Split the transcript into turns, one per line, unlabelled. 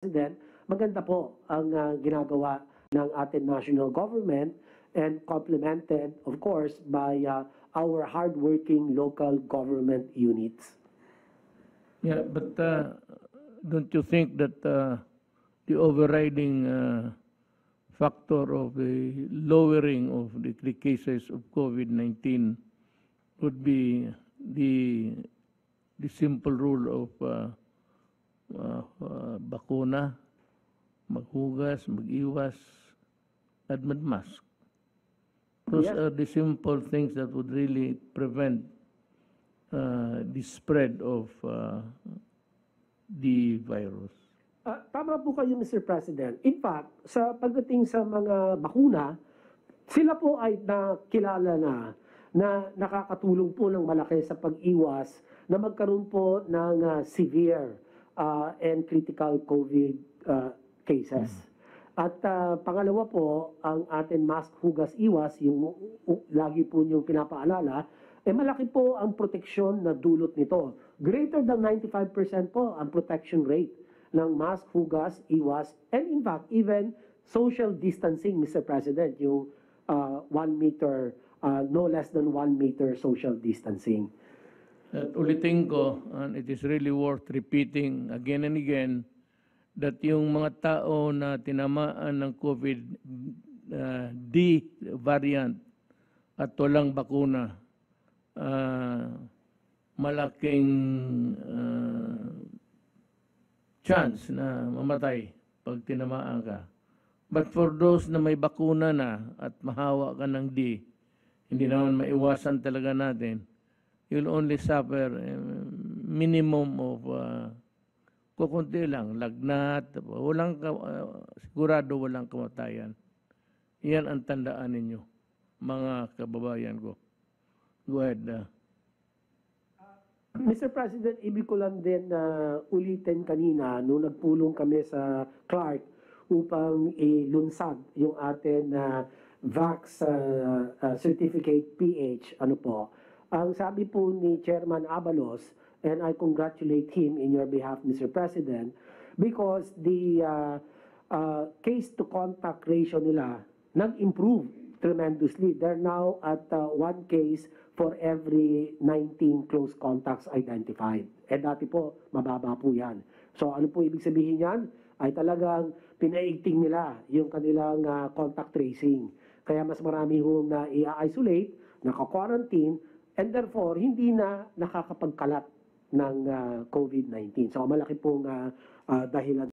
President, maganda po ang ginagawa ng ating national government and complemented, of course, by our hardworking local government units.
Yeah, but don't you think that the overriding factor of the lowering of the cases of COVID-19 would be the simple rule of bakuna, maghugas, mag-iwas, at mag-mask. Those
Yes.
are the simple things that would really prevent the spread of the virus.
Tama po kayo, Mr. President. In fact, sa pagdating sa mga bakuna, sila po ay nakilala na nakakatulong po ng malaki sa pag-iwas na magkaroon po ng severe and critical COVID cases. At pangalawa po, ang ating mask, hugas, iwas, yung lagi po niyong pinapaalala, malaki po ang proteksyon na dulot nito. Greater than 95% po ang protection rate ng mask, hugas, iwas, and in fact, even social distancing, Mr. President, yung 1 meter, no less than 1 meter social distancing.
At ulitin ko, and it is really worth repeating again and again, that yung mga tao na tinamaan ng COVID-D variant at walang bakuna, malaking chance na mamatay pag tinamaan ka. But for those na may bakuna na at mahawa ka ng D, hindi naman maiwasan talaga natin, you'll only suffer minimum of kukunti lang, lagnat, sigurado walang kamatayan. Yan ang tandaan ninyo, mga kababayan ko. Go ahead.
Mr. President, ibig ko lang din ulitin kanina nung nagpulong kami sa Clark upang ilunsad yung atin Vax Certificate PH. Ano po? Ang sabi po ni Chairman Abalos, and I congratulate him in your behalf, Mr. President, because the case-to-contact ratio nila nag-improve tremendously. They're now at 1 case for every 19 close contacts identified. Dati po, mababa po yan. So ano po ibig sabihin yan? Ay talagang pinaigting nila yung kanilang contact tracing. Kaya mas marami hong na i-isolate, naka-quarantine, and therefore hindi na nakakapagkalat ng COVID-19. So malaki pong dahilan